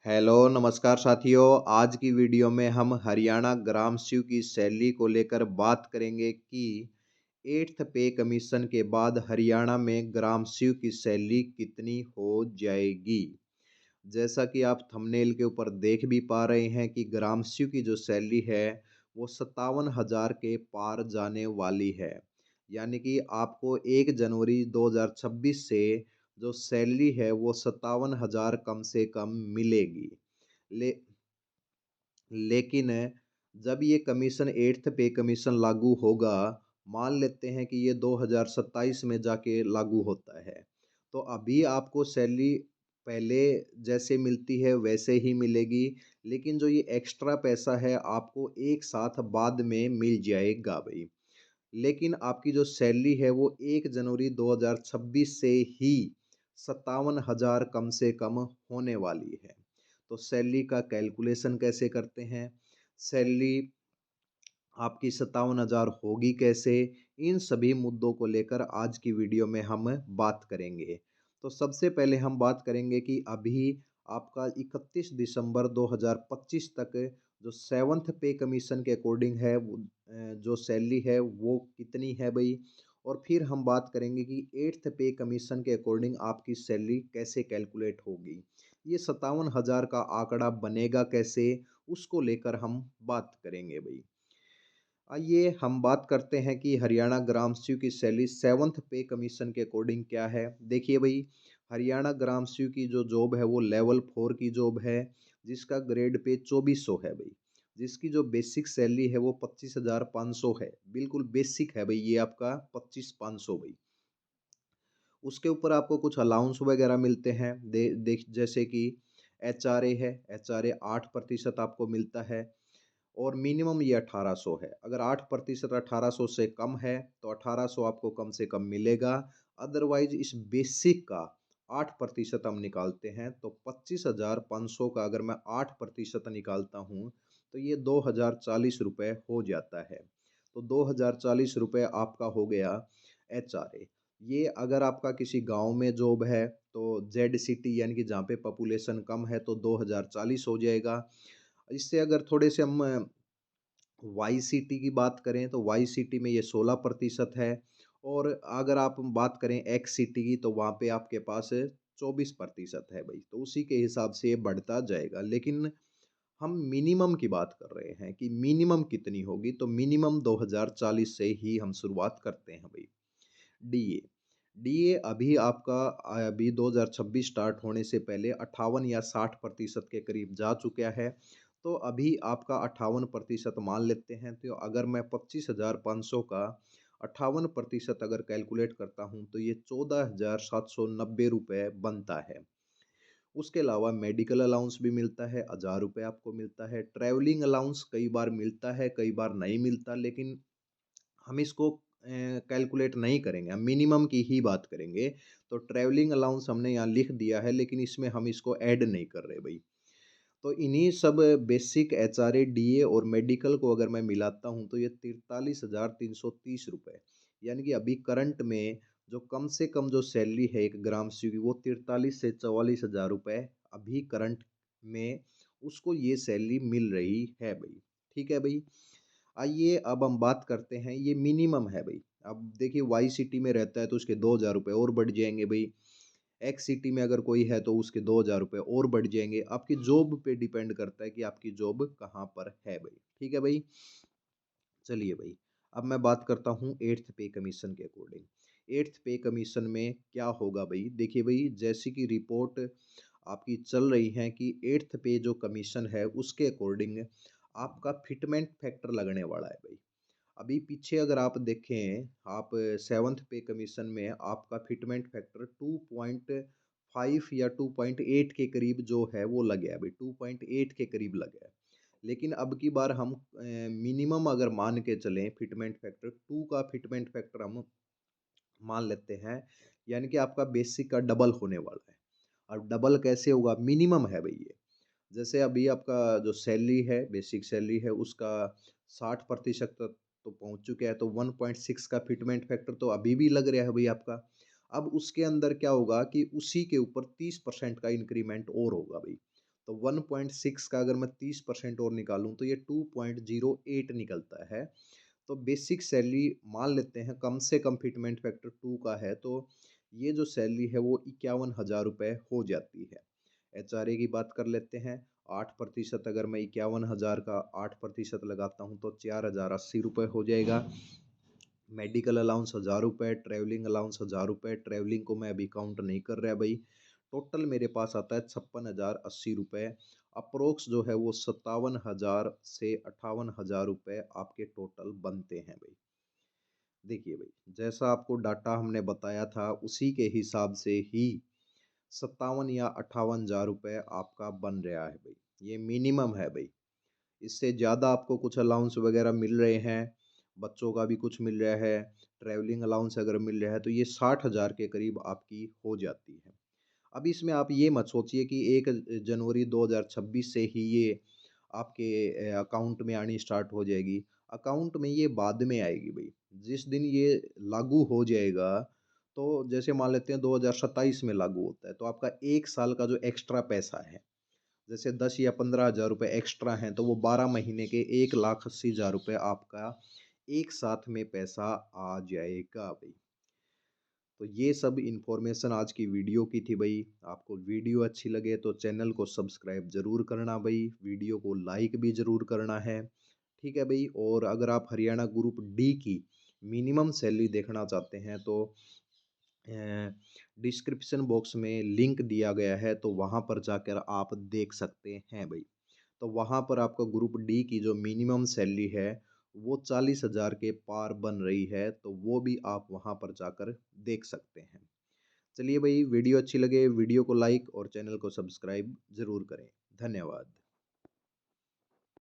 Hello नमस्कार साथियों। आज की वीडियो में हम हरियाणा ग्राम सू की सैलरी को लेकर बात करेंगे कि 8th पे कमीशन के बाद हरियाणा में ग्राम सू की सैलरी कितनी हो जाएगी। जैसा कि आप थंबनेल के ऊपर देख भी पा रहे हैं कि ग्राम सू की जो सैलरी है वो 57,000 के पार जाने वाली है। यानी कि आपको 1 जनवरी 2026 से जो सैलरी है वो 57,000 कम से कम मिलेगी। ले लेकिन जब ये कमीशन 8th पे कमीशन लागू होगा, मान लेते हैं कि ये 2027 में जाके लागू होता है, तो अभी आपको सैलरी पहले जैसे मिलती है वैसे ही मिलेगी, लेकिन जो ये एक्स्ट्रा पैसा है आपको एक साथ बाद में मिल जाएगा भई। लेकिन आपकी जो सैलरी है वो 1 जनवरी 2026 से ही 57,000 कम से कम होने वाली है। तो सैलरी का कैलकुलेशन कैसे करते हैं? सैलरी आपकी 57,000 होगी कैसे? इन सभी मुद्दों को लेकर आज की वीडियो में हम बात करेंगे। तो सबसे पहले हम बात करेंगे कि अभी आपका 31 दिसंबर 2025 तक जो 7th पे कमीशन के अकॉर्डिंग है जो सैलरी है वो कितनी है भई? और फिर हम बात करेंगे कि 8th पे कमीशन के अकॉर्डिंग आपकी सैलरी कैसे कैलकुलेट होगी? ये 57,000 का आंकड़ा बनेगा कैसे? उसको लेकर हम बात करेंगे भई। आइए हम बात करते हैं कि हरियाणा ग्राम सू की सैलरी 7th पे कमीशन के अकॉर्डिंग क्या है। देखिए भाई, हरियाणा ग्राम सू की जो जॉब है वो लेवल 4 की जॉब है, जिसका ग्रेड पे 2400 है भाई। जिसकी जो बेसिक सैलरी है वो 25,500 है। बिल्कुल बेसिक है भाई, ये आपका 25,500 भाई। उसके ऊपर आपको कुछ अलाउंस वगैरह मिलते हैं, दे देख जैसे कि एचआरए है, एचआरए 8% आपको मिलता है। और मिनिमम ये 1800 है। अगर 8% 1800 से कम है तो 1800 आपको कम से कम मिलेगा। अदरवाइज इस बेसिक का 8% हम निकालते हैं तो 25,500 का अगर मैं 8% निकालता हूँ तो ये 2,040 रुपये हो जाता है। तो 2,040 रुपये आपका हो गया एचआरए। ये अगर आपका किसी गांव में जॉब है तो जेड सिटी यानी कि जहाँ पे पॉपुलेशन कम है तो 2,040 हो जाएगा। इससे अगर थोड़े से हम वाई सिटी की बात करें तो वाई सिटी में ये 16% है। और अगर आप बात करें एक्स सिटी की तो वहाँ पे आपके पास 24% है भाई। तो उसी के हिसाब से ये बढ़ता जाएगा, लेकिन हम मिनिमम की बात कर रहे हैं कि मिनिमम कितनी होगी, तो मिनिमम 2040 से ही हम शुरुआत करते हैं भाई। डीए डीए अभी आपका अभी 2026 स्टार्ट होने से पहले 58 या 60% के करीब जा चुका है। तो अभी आपका 58% मान लेते हैं। तो अगर मैं 25,500 का 58% अगर कैलकुलेट करता हूँ तो ये 14,790 रुपये बनता है। उसके अलावा मेडिकल अलाउंस भी मिलता है, 1,000 रुपये आपको मिलता है। ट्रैवलिंग अलाउंस कई बार मिलता है, कई बार नहीं मिलता, लेकिन हम इसको कैलकुलेट नहीं करेंगे, हम मिनिमम की ही बात करेंगे। तो ट्रैवलिंग अलाउंस हमने यहाँ लिख दिया है, लेकिन इसमें हम इसको ऐड नहीं कर रहे भई। तो इन्हीं सब बेसिक एचआरए, डीए और मेडिकल को अगर मैं मिलाता हूँ तो ये 43,330 रुपये, यानी कि अभी करंट में जो कम से कम जो सैलरी है एक ग्राम सी की वो 43 से 44,000 रुपये अभी करंट में उसको ये सैलरी मिल रही है भाई। ठीक है भाई। आइए अब हम बात करते हैं, ये मिनिमम है भाई। अब देखिए वाई सिटी में रहता है तो उसके 2,000 रुपये और बढ़ जाएंगे भाई। एक्स सिटी में अगर कोई है तो उसके 2,000 रुपये और बढ़ जाएंगे। आपकी जॉब पे डिपेंड करता है कि आपकी जॉब कहाँ पर है भाई। ठीक है भाई। चलिए भाई, अब मैं बात करता हूँ 8th पे कमीशन के अकॉर्डिंग। 8th पे कमीशन में क्या होगा भाई? देखिए भाई, जैसी कि रिपोर्ट आपकी चल रही है कि 8th पे जो कमीशन है उसके अकॉर्डिंग आपका फिटमेंट फैक्टर लगने वाला है भाई। अभी पीछे अगर आप देखें, आप 7th पे कमीशन में आपका फिटमेंट फैक्टर 2.5 या 2.8 के करीब जो है वो लग गया भाई, 2.8 के करीब लग गया। लेकिन अब की बार हम मिनिमम अगर मान के चलें, फिटमेंट फैक्टर 2 का फिटमेंट फैक्टर हम मान लेते हैं, यानी कि आपका बेसिक का डबल होने वाला है। अब डबल कैसे होगा? मिनिमम है भई ये। जैसे अभी आपका जो सैलरी है, बेसिक सैलरी है उसका 60% तक तो पहुँच चुका है, तो 1.6 का फिटमेंट फैक्टर तो अभी भी लग रहा है भई आपका। अब उसके अंदर क्या होगा कि उसी के ऊपर 30% का इंक्रीमेंट और होगा भई। तो 1.6 का अगर मैं 30% और निकालूँ तो ये 2.08 निकलता है। तो बेसिक सैलरी मान लेते हैं कम से कम फिटमेंट फैक्टर 2 का है, तो ये जो सैलरी है वो 51,000 रुपये हो जाती है। एचआरए की बात कर लेते हैं, 8% अगर मैं 51,000 का 8% लगाता हूँ तो 4,080 रुपये हो जाएगा। मेडिकल अलाउंस 1,000 रुपये, ट्रैवलिंग अलाउंस 1,000 रुपये, ट्रैवलिंग को मैं अभी काउंट नहीं कर रहा भाई। टोटल मेरे पास आता है 56,080 रुपये। अप्रोक्स जो है वो 57,000 से 58,000 रुपये आपके टोटल बनते हैं भाई। देखिए भाई, जैसा आपको डाटा हमने बताया था उसी के हिसाब से ही 57 या 58,000 रुपये आपका बन रहा है भाई। ये मिनिमम है भाई। इससे ज़्यादा आपको कुछ अलाउंस वगैरह मिल रहे हैं, बच्चों का भी कुछ मिल रहा है, ट्रैवलिंग अलाउंस अगर मिल रहा है तो ये 60,000 के करीब आपकी हो जाती है। अब इसमें आप ये मत सोचिए कि 1 जनवरी 2026 से ही ये आपके अकाउंट में आनी स्टार्ट हो जाएगी। अकाउंट में ये बाद में आएगी भई। जिस दिन ये लागू हो जाएगा, तो जैसे मान लेते हैं 2027 में लागू होता है, तो आपका 1 साल का जो एक्स्ट्रा पैसा है, जैसे 10 या 15,000 रुपए एक्स्ट्रा हैं, तो वो 12 महीने के 1,80,000 रुपए आपका एक साथ में पैसा आ जाएगा भई। तो ये सब इन्फॉर्मेशन आज की वीडियो की थी भई। आपको वीडियो अच्छी लगे तो चैनल को सब्सक्राइब ज़रूर करना भई, वीडियो को लाइक भी ज़रूर करना है। ठीक है भई, और अगर आप हरियाणा ग्रुप डी की मिनिमम सैलरी देखना चाहते हैं तो डिस्क्रिप्शन बॉक्स में लिंक दिया गया है, तो वहाँ पर जाकर आप देख सकते हैं भई। तो वहाँ पर आपको ग्रुप डी की जो मिनिमम सैलरी है वो 40,000 के पार बन रही है, तो वो भी आप वहाँ पर जाकर देख सकते हैं। चलिए भाई, वीडियो अच्छी लगे वीडियो को लाइक और चैनल को सब्सक्राइब ज़रूर करें। धन्यवाद।